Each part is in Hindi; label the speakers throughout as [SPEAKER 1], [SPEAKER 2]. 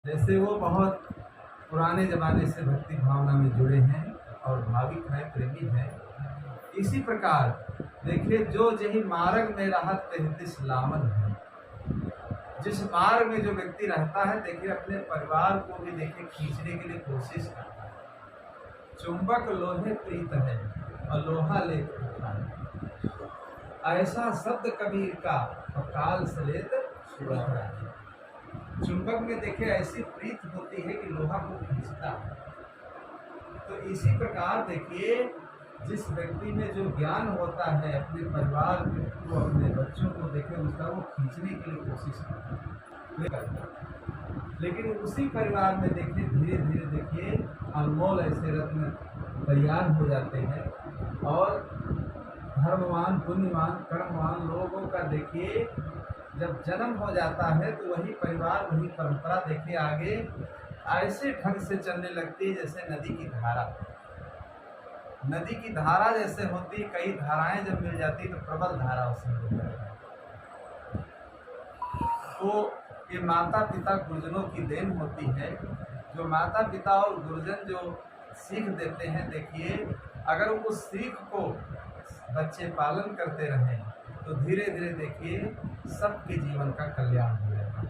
[SPEAKER 1] जैसे वो बहुत पुराने ज़माने से भक्ति भावना में जुड़े हैं और भाविक हैं, प्रेमी हैं, इसी प्रकार देखिए जो जही मार्ग में रहत तेहतीस लावन है। जिस मार्ग में जो व्यक्ति रहता है देखिए अपने परिवार को भी देखिए खींचने के लिए कोशिश करता है। चुंबक लोहे प्रीत है और लोहा ले ऐसा शब्द कबीर का और काल सलेत सुरत। चुंबक में देखिए ऐसी प्रीत होती है कि लोहा को खींचता है। तो इसी प्रकार देखिए जिस व्यक्ति में जो ज्ञान होता है अपने परिवार को, अपने बच्चों को देखिए उसका वो खींचने के लिए कोशिश करता है। लेकिन उसी परिवार में देखिए धीरे धीरे देखिए अनमोल ऐसे रत्न तैयार हो जाते हैं और धर्मवान, पुण्यवान, कर्मवान लोगों का देखिए जब जन्म हो जाता है तो वही परिवार, वही परंपरा देखिए आगे ऐसे ढंग से चलने लगती है जैसे नदी की धारा। नदी की धारा जैसे होती, कई धाराएं जब मिल जाती तो प्रबल धारा उसमें मिल जाती। तो ये माता पिता गुरुजनों की देन होती है। जो माता पिता और गुरुजन जो सीख देते हैं देखिए अगर उस सीख को बच्चे पालन करते रहें तो धीरे धीरे देखिए सबके जीवन का कल्याण हो जाएगा।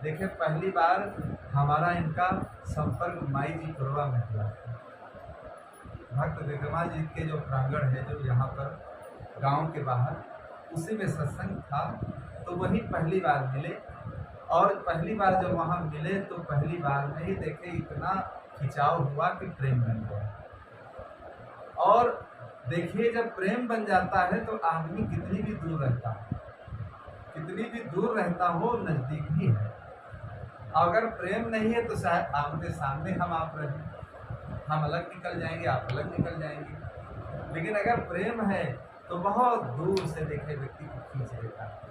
[SPEAKER 1] देखिए पहली बार हमारा इनका संपर्क माई जी पुरवा में हुआ। भक्त विक्रमाजीत के जो प्रांगण है जो यहाँ पर गांव के बाहर, उसी में सत्संग था। तो वही पहली बार मिले और पहली बार जब वहाँ मिले तो पहली बार में ही देखे इतना खिंचाव हुआ कि प्रेम बन गया। और देखिए जब प्रेम बन जाता है तो आदमी कितनी भी दूर रहता हो, कितनी भी दूर रहता हो नज़दीक ही है। अगर प्रेम नहीं है तो शायद आमने सामने हम आप रहें, हम अलग निकल जाएंगे, आप अलग निकल जाएंगे। लेकिन अगर प्रेम है तो बहुत दूर से देखे व्यक्ति को खींच लेता है,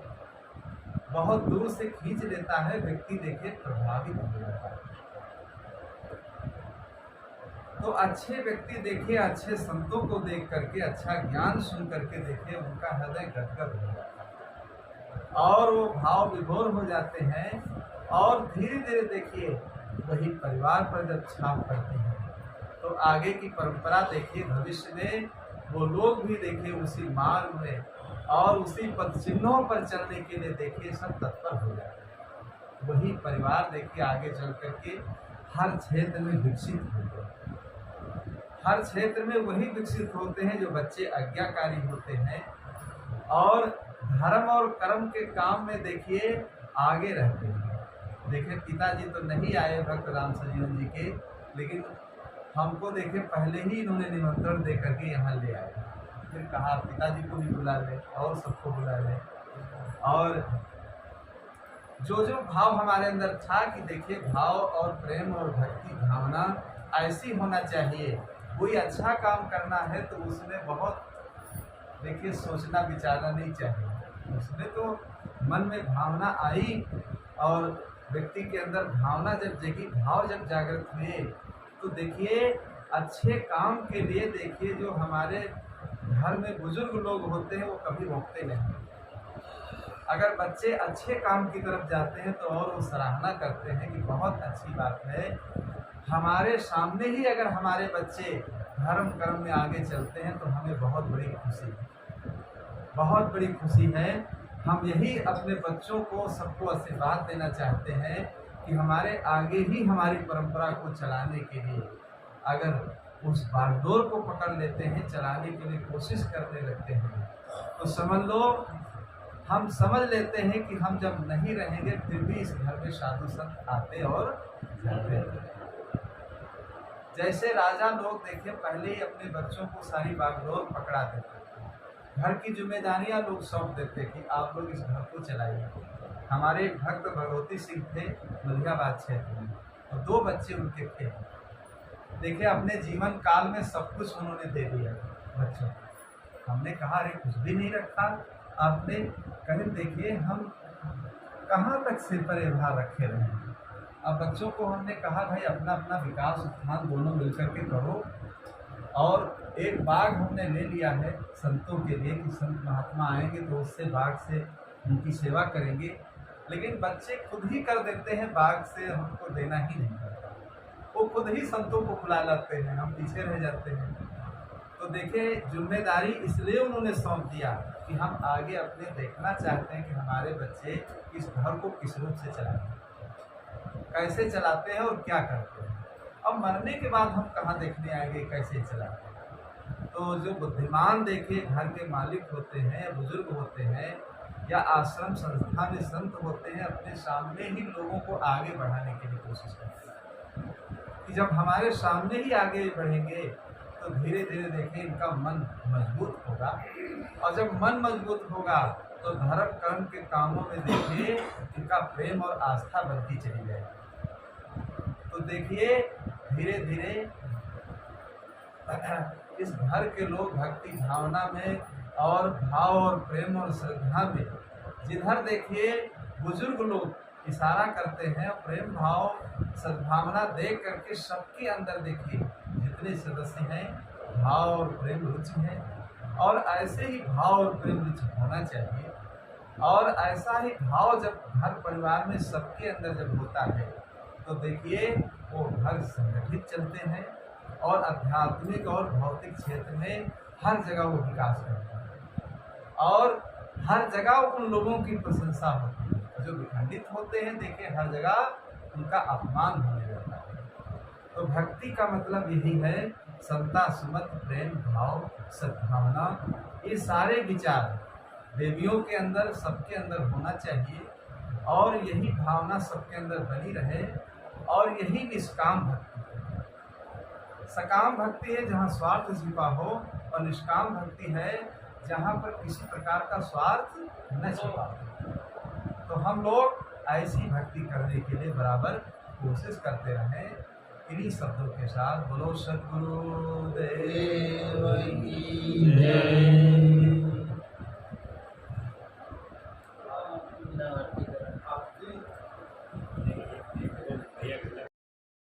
[SPEAKER 1] बहुत दूर से खींच लेता है व्यक्ति, देखिए प्रभावित हो जाता है। तो अच्छे व्यक्ति देखिए अच्छे संतों को देख करके, अच्छा ज्ञान सुन करके देखिए उनका हृदय गदगद हो जाता है और वो भाव विभोर हो जाते हैं और धीरे धीरे देखिए वही परिवार पर जब छाप करते हैं तो आगे की परंपरा देखिए भविष्य में वो लोग भी देखिए उसी मार्ग में और उसी पद चिन्हों पर चलने के लिए देखिए सब तत्पर हो जाते हैं। वही परिवार देखिए आगे चल करके हर क्षेत्र में विकसित होते हैं। हर क्षेत्र में वही विकसित होते हैं जो बच्चे आज्ञाकारी होते हैं और धर्म और कर्म के काम में देखिए आगे रहते हैं। देखिए पिताजी तो नहीं आए भक्त राम संजीवन जी के, लेकिन हमको देखिए पहले ही इन्होंने निमंत्रण दे करके यहाँ ले आए। फिर कहा पिताजी को भी बुला ले और सबको बुला ले। और जो जो भाव हमारे अंदर था कि देखिए भाव और प्रेम और भक्ति भावना ऐसी होना चाहिए। कोई अच्छा काम करना है तो उसमें बहुत देखिए सोचना विचारना नहीं चाहिए। उसमें तो मन में भावना आई और व्यक्ति के अंदर भावना जब जगी, भाव जब जागृत हुए तो देखिए अच्छे काम के लिए देखिए जो हमारे घर में बुजुर्ग लोग होते हैं वो कभी रोकते नहीं। अगर बच्चे अच्छे काम की तरफ जाते हैं तो और वो सराहना करते हैं कि बहुत अच्छी बात है। हमारे सामने ही अगर हमारे बच्चे धर्म कर्म में आगे चलते हैं तो हमें बहुत बड़ी खुशी है, बहुत बड़ी खुशी है। हम यही अपने बच्चों को सबको आशीर्वाद देना चाहते हैं कि हमारे आगे ही हमारी परंपरा को चलाने के लिए अगर उस बागडोर को पकड़ लेते हैं, चलाने के लिए कोशिश करने लगते हैं तो समझ लो हम समझ लेते हैं कि हम जब नहीं रहेंगे फिर भी इस घर में साधु संत आते और जाते हैं। जैसे राजा लोग देखिए पहले ही अपने बच्चों को सारी बागडोर पकड़ा देते, घर की जिम्मेदारियां लोग सौंप देते कि आप लोग इस घर को चलाइए। हमारे भक्त भगवती सिंह थे मलिहाबाद क्षेत्र में और 2 बच्चे उनके थे। देखिए अपने जीवन काल में सब कुछ उन्होंने दे दिया बच्चों को। हमने कहा अरे कुछ भी नहीं रखा आपने। कहीं देखिए हम कहाँ तक सिर पर भार रखे रहे। अब बच्चों को हमने कहा भाई अपना अपना विकास उत्थान दोनों मिलकर के करो। और एक बाग हमने ले लिया है संतों के लिए कि संत महात्मा आएंगे तो उससे बाग से उनकी सेवा करेंगे। लेकिन बच्चे खुद ही कर देते हैं, बाग से हमको देना ही नहीं पड़ता, वो खुद ही संतों को खुला लाते हैं, हम पीछे रह जाते हैं। तो देखिए, जिम्मेदारी इसलिए उन्होंने सौंप दिया कि हम आगे अपने देखना चाहते हैं कि हमारे बच्चे इस घर को किस रूप से चलाते हैं, कैसे चलाते हैं और क्या करते हैं। अब मरने के बाद हम कहाँ देखने आएंगे कैसे चलाते हैं। तो जो बुद्धिमान देखिए घर के मालिक होते हैं, बुजुर्ग होते हैं, या आश्रम संस्था में संत होते हैं, अपने सामने ही लोगों को आगे बढ़ाने के लिए कोशिश करते हैं कि जब हमारे सामने ही आगे बढ़ेंगे तो धीरे धीरे देखें इनका मन मजबूत होगा, और जब मन मजबूत होगा तो धर्म कर्म के कामों में देखिए इनका प्रेम और आस्था बढ़ती चली जाएगी। तो देखिए धीरे धीरे इस घर के लोग भक्ति भावना में और भाव और प्रेम और श्रद्धा में, जिधर देखिए बुजुर्ग लोग इशारा करते हैं, प्रेम भाव सद्भावना देख करके सबके अंदर देखिए जितने सदस्य हैं भाव और प्रेम रुचि है, और ऐसे ही भाव और प्रेम रुचि होना चाहिए। और ऐसा ही भाव जब घर परिवार में सबके अंदर जब होता है तो देखिए वो घर संगठित चलते हैं, और आध्यात्मिक और भौतिक क्षेत्र में हर जगह वो विकास करते हैं, और हर जगह उन लोगों की प्रशंसा होती है। जो विखंडित होते हैं देखिए हर जगह उनका अपमान होने लगता है। तो भक्ति का मतलब यही है, समता सुमत प्रेम भाव सद्भावना, ये सारे विचार देवियों के अंदर सबके अंदर होना चाहिए, और यही भावना सबके अंदर बनी रहे, और यही निष्काम भक्ति है। सकाम भक्ति है जहाँ स्वार्थ छिपा हो, और निष्काम भक्ति है जहाँ पर किसी प्रकार का स्वार्थ न छिपा हो। तो हम लोग ऐसी भक्ति करने के लिए बराबर कोशिश करते रहें। इन्हीं शब्दों के साथ बोलो सद्गुरु देव की जय।